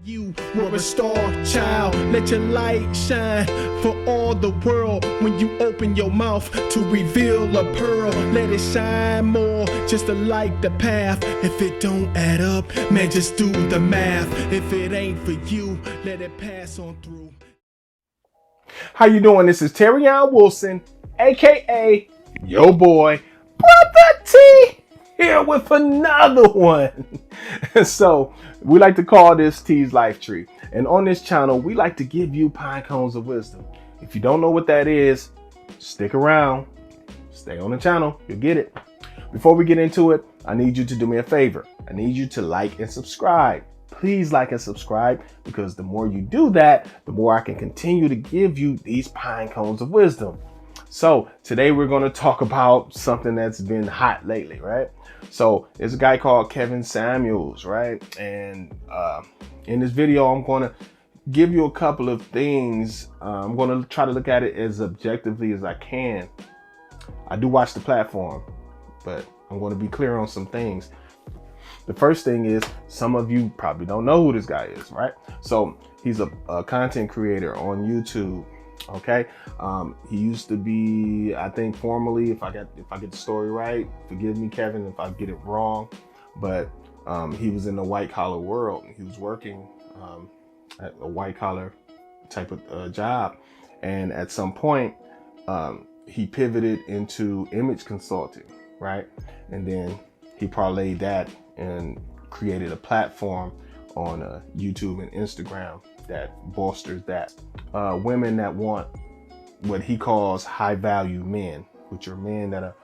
You were a star child, let your light shine for all the world. When you open your mouth to reveal a pearl, let it shine more, just to light the path. If it don't add up, man, just do the math. If it ain't for you, let it pass on through. How you doing? This is Terrion Wilson, aka yo boy, Brotha T, here with another one. So we like to call this T's Life Tree. And on this channel, we like to give you pine cones of wisdom. If you don't know what that is, stick around, stay on the channel, you'll get it. Before we get into it, I need you to do me a favor. I need you to like and subscribe. Please like and subscribe, because the more you do that, the more I can continue to give you these pine cones of wisdom. So today we're going to talk about something that's been hot lately, right? So there's a guy called Kevin Samuels, right? And in this video, I'm going to give you a couple of things. I'm going to try to look at it as objectively as I can. I do watch the platform, but I'm going to be clear on some things. The first thing is, some of you probably don't know who this guy is, right? So he's a content creator on YouTube. Okay, he used to be, I think, formerly, if I get the story right, forgive me, Kevin, if I get it wrong, but he was in the white collar world. He was working at a white collar type of job, and at some point he pivoted into image consulting, right? And then he parlayed that and created a platform on YouTube and Instagram that bolsters that. Women that want what he calls high value men, which are men that are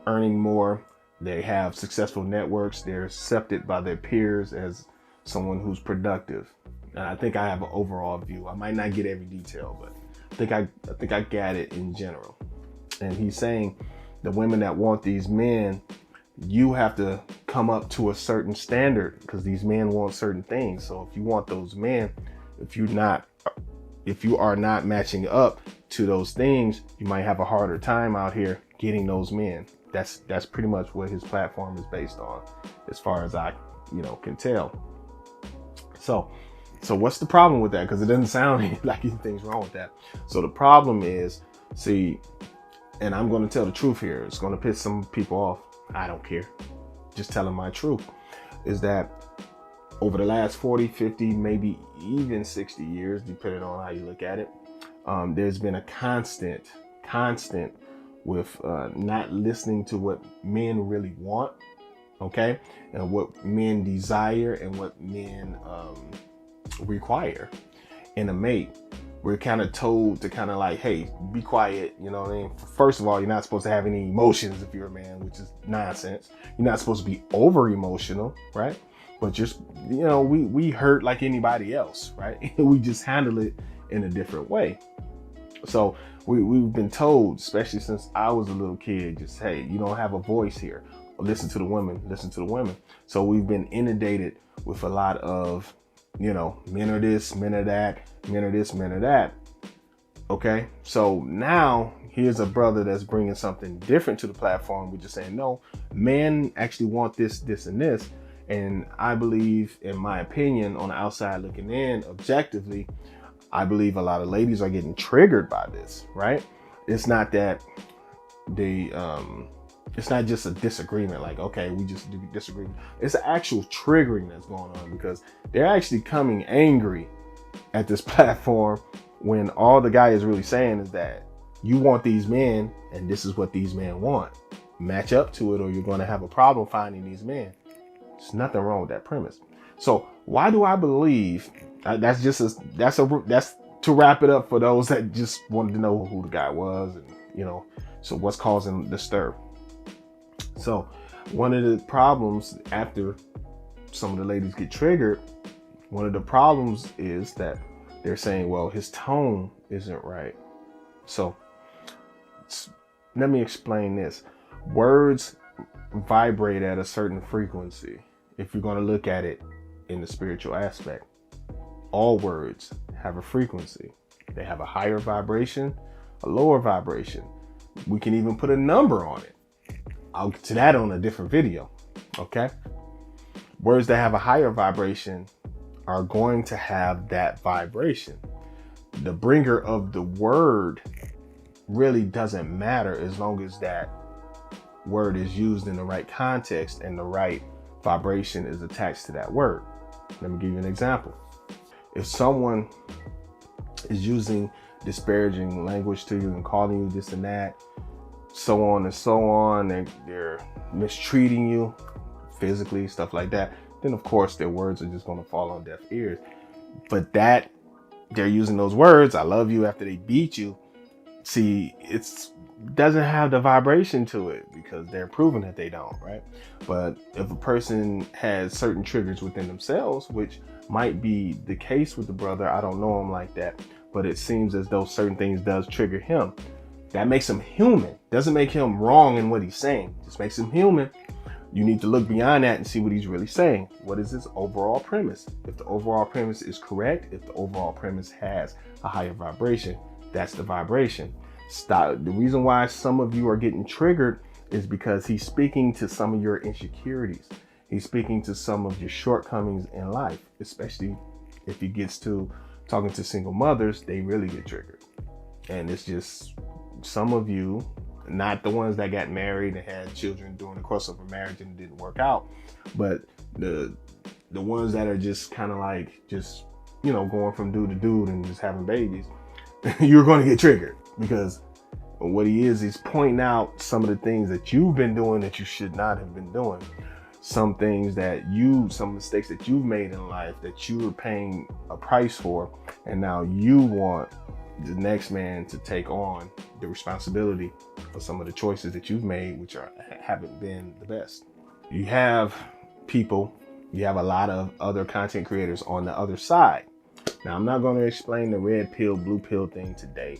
earning more, they have successful networks, they're accepted by their peers as someone who's productive. And I think I have an overall view. I might not get every detail, but I think I got it in general. And he's saying the women that want these men, you have to come up to a certain standard, because these men want certain things. So if you want those men, if you are not matching up to those things, you might have a harder time out here getting those men. That's pretty much what his platform is based on, as far as I can tell. So what's the problem with that? Because it doesn't sound like anything's wrong with that. So the problem is, see, and I'm going to tell the truth here, it's going to piss some people off. I don't care. Just telling my truth is that over the last 40, 50, maybe even 60 years, depending on how you look at it, there's been a constant with not listening to what men really want, okay? And what men desire and what men require in a mate. We're kind of told to kind of like, hey, be quiet, you know what I mean? First of all, you're not supposed to have any emotions if you're a man, which is nonsense. You're not supposed to be over emotional, right? But just, we hurt like anybody else, right? We just handle it in a different way. So we've been told, especially since I was a little kid, just, hey, you don't have a voice here. Listen to the women, listen to the women. So we've been inundated with a lot of, men are this, men are that, men are this, men are that. Okay, so now here's a brother that's bringing something different to the platform. We're just saying, no, men actually want this, this, and this. And I believe, in my opinion, on the outside looking in, objectively, I believe a lot of ladies are getting triggered by this, right? It's not that it's not just a disagreement, like, okay, we just disagree. It's an actual triggering that's going on, because they're actually coming angry at this platform when all the guy is really saying is that you want these men and this is what these men want. Match up to it or you're going to have a problem finding these men. There's nothing wrong with that premise. So why do I believe that's to wrap it up for those that just wanted to know who the guy was, and so what's causing the stir. So one of the problems, after some of the ladies get triggered, one of the problems is that they're saying, well, his tone isn't right. So let me explain this. Words vibrate at a certain frequency. If you're going to look at it in the spiritual aspect, all words have a frequency. They have a higher vibration, a lower vibration. We can even put a number on it. I'll get to that on a different video. Okay. Words that have a higher vibration are going to have that vibration. The bringer of the word really doesn't matter as long as that word is used in the right context and the right vibration is attached to that word. Let me give you an example. If someone is using disparaging language to you and calling you this and that, so on and so on, and they're mistreating you physically, stuff like that, then of course their words are just going to fall on deaf ears. But that they're using those words, I love you, after they beat you, see, it's doesn't have the vibration to it because they're proving that they don't, right? But if a person has certain triggers within themselves, which might be the case with the brother, I don't know him like that, but it seems as though certain things does trigger him. That makes him human. Doesn't make him wrong in what he's saying. Just makes him human. You need to look beyond that and see what he's really saying. What is his overall premise? If the overall premise is correct, if the overall premise has a higher vibration, that's the vibration. Stop. The reason why some of you are getting triggered is because he's speaking to some of your insecurities. He's speaking to some of your shortcomings in life, especially if he gets to talking to single mothers, they really get triggered. And it's just some of you, not the ones that got married and had children during the course of a marriage and it didn't work out, but the ones that are just kind of like just, you know, going from dude to dude and just having babies, you're going to get triggered because what he is, he's pointing out some of the things that you've been doing that you should not have been doing. Some things that some mistakes that you've made in life that you were paying a price for. And now you want the next man to take on the responsibility for some of the choices that you've made, which haven't been the best. You have a lot of other content creators on the other side. Now, I'm not going to explain the red pill, blue pill thing today.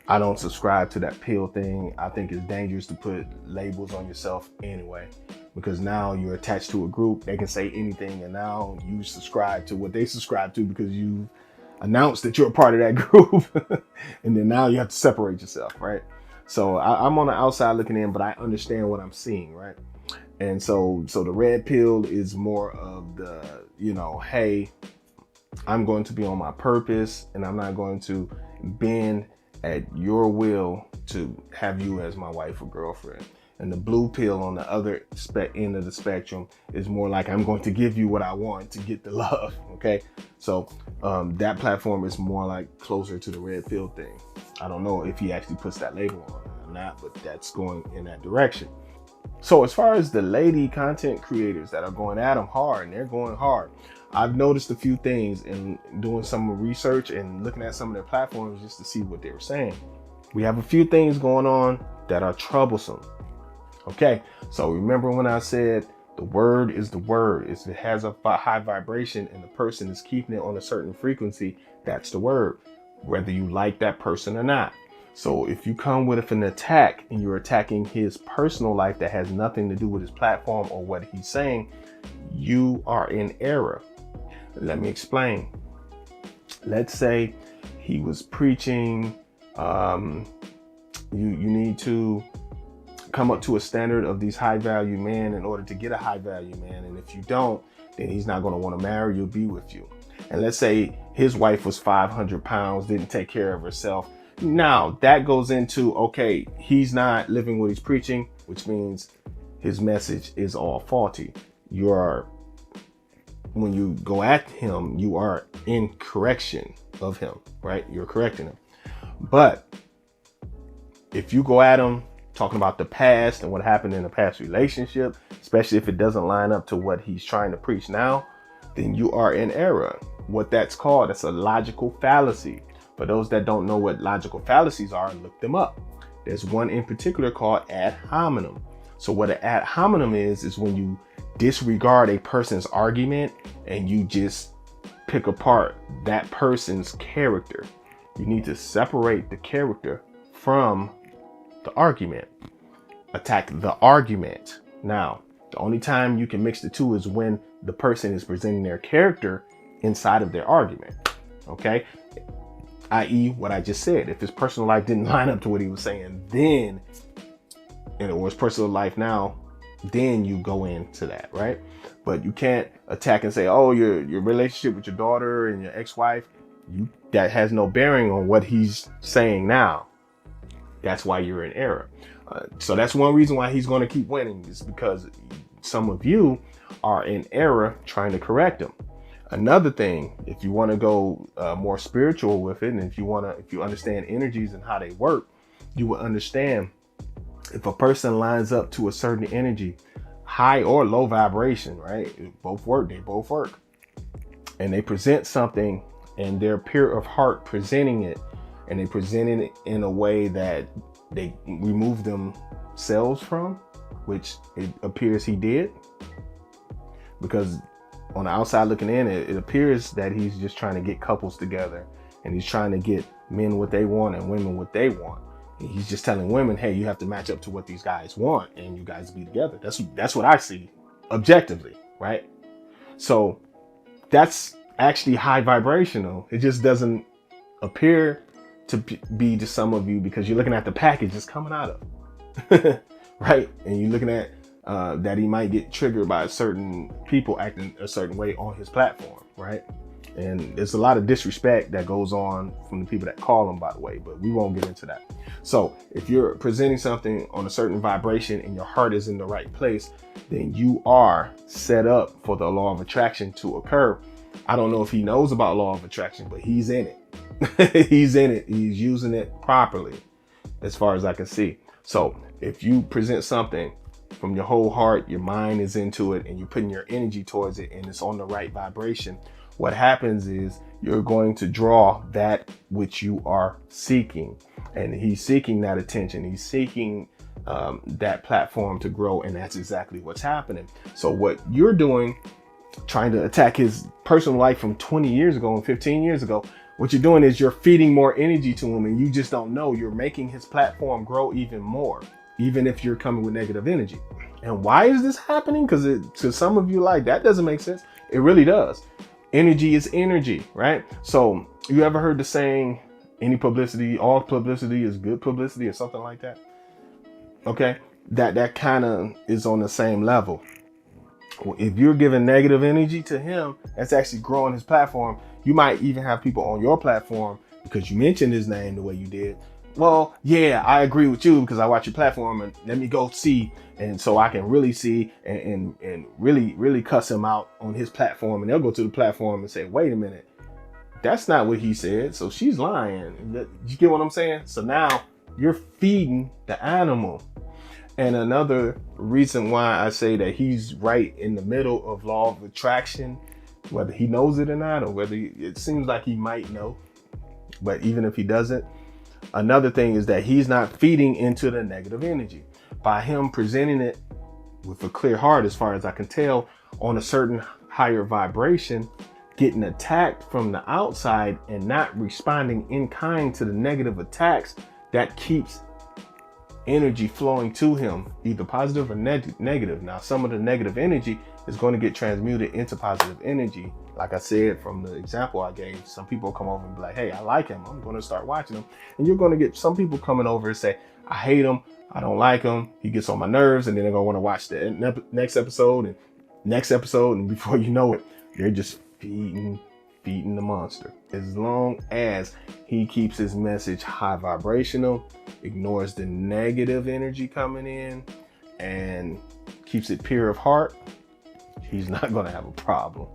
I don't subscribe to that pill thing. I think it's dangerous to put labels on yourself anyway, because now you're attached to a group. They can say anything, and now you subscribe to what they subscribe to because you announced that you're a part of that group. And then now you have to separate yourself, right? So I'm on the outside looking in, but I understand what I'm seeing, right? And so the red pill is more of the, you know, hey, I'm going to be on my purpose and I'm not going to bend at your will to have you as my wife or girlfriend. And the blue pill on the other end of the spectrum is more like I'm going to give you what I want to get the love. Okay. So that platform is more like closer to the red pill thing. I don't know if he actually puts that label on it or not, but that's going in that direction. So as far as the lady content creators that are going at them hard, and they're going hard, I've noticed a few things in doing some research and looking at some of their platforms just to see what they were saying. We have a few things going on that are troublesome. Okay, so remember when I said the word is the word. If it has a high vibration and the person is keeping it on a certain frequency, that's the word, whether you like that person or not. So if you come with an attack and you're attacking his personal life that has nothing to do with his platform or what he's saying, you are in error. Let me explain. Let's say he was preaching, you need to come up to a standard of these high value men in order to get a high value man. And if you don't, then he's not going to want to marry you or be with you. And let's say his wife was 500 pounds, didn't take care of herself. Now that goes into, okay, he's not living what he's preaching, which means his message is all faulty. When you go at him, you are in correction of him, right? You're correcting him. But if you go at him talking about the past and what happened in the past relationship, especially if it doesn't line up to what he's trying to preach now, then you are in error. What that's called, that's a logical fallacy. For those that don't know what logical fallacies are, look them up. There's one in particular called ad hominem. So what an ad hominem is when you disregard a person's argument and you just pick apart that person's character. You need to separate the character from the argument. Attack the argument. Now, the only time you can mix the two is when the person is presenting their character inside of their argument. Okay? I.e. what I just said. If his personal life didn't line up to what he was saying then, or his personal life now then you go into that, right? But you can't attack and say, oh, your relationship with your daughter and your ex-wife, that has no bearing on what he's saying now. That's why you're in error. So that's one reason why he's going to keep winning, is because some of you are in error trying to correct him. Another thing, if you want to go more spiritual with it, and if you understand energies and how they work, you will understand if a person lines up to a certain energy, high or low vibration, right? They both work. And they present something, and they're pure of heart presenting it, and they present it in a way that they remove themselves from, which it appears he did. Because on the outside looking in, it appears that he's just trying to get couples together, and he's trying to get men what they want and women what they want. And he's just telling women, hey, you have to match up to what these guys want, and you guys be together. That's what I see objectively, right? So that's actually high vibrational. It just doesn't appear to be to some of you because you're looking at the package it's coming out of, right? And you're looking at that he might get triggered by certain people acting a certain way on his platform, right? And there's a lot of disrespect that goes on from the people that call him, by the way, but we won't get into that. So if you're presenting something on a certain vibration and your heart is in the right place, then you are set up for the law of attraction to occur. I don't know if he knows about law of attraction, but he's in it. He's in it. He's using it properly, as far as I can see. So if you present something from your whole heart, your mind is into it, and you're putting your energy towards it, and it's on the right vibration, what happens is you're going to draw that which you are seeking. And he's seeking that attention. He's seeking that platform to grow. And that's exactly what's happening. So what you're doing, trying to attack his personal life from 20 years ago and 15 years ago, what you're doing is you're feeding more energy to him, and you just don't know. You're making his platform grow even more, even if you're coming with negative energy. And why is this happening? Because to some of you, like, that doesn't make sense. It really does. Energy is energy, right? So you ever heard the saying, any publicity, all publicity is good publicity, or something like that? Okay, that kind of is on the same level. If you're giving negative energy to him, that's actually growing his platform. You might even have people on your platform because you mentioned his name the way you did. Well, yeah, I agree with you because I watch your platform, and let me go see. And so I can really see and really cuss him out on his platform. And they'll go to the platform and say, wait a minute, that's not what he said. So she's lying. You get what I'm saying? So now you're feeding the animal. And another reason why I say that he's right in the middle of law of attraction, whether he knows it or not, or whether it seems like he might know, but even if he doesn't, another thing is that he's not feeding into the negative energy. By him presenting it with a clear heart, as far as I can tell, on a certain higher vibration, getting attacked from the outside and not responding in kind to the negative attacks, that keeps energy flowing to him, either positive or negative. Now, some of the negative energy is going to get transmuted into positive energy. Like I said, from the example I gave, some people come over and be like, hey, I like him, I'm going to start watching him. And you're going to get some people coming over and say, I hate him, I don't like him, he gets on my nerves. And then they're going to want to watch the next episode and next episode. And before you know it, they're just feeding the monster. As long as he keeps his message high vibrational, ignores the negative energy coming in, and keeps it pure of heart, he's not going to have a problem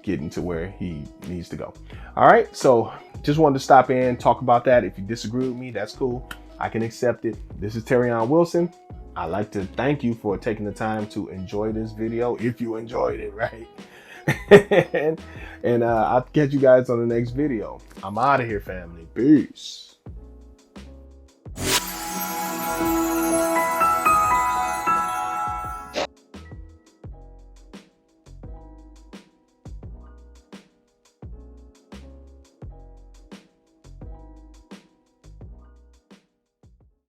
getting to where he needs to go. All right, so just wanted to stop in, talk about that. If you disagree with me, that's cool. I can accept it. This is Terrion Wilson. I'd like to thank you for taking the time to enjoy this video, if you enjoyed it, right? and I'll catch you guys on the next video. I'm out of here, family. Peace.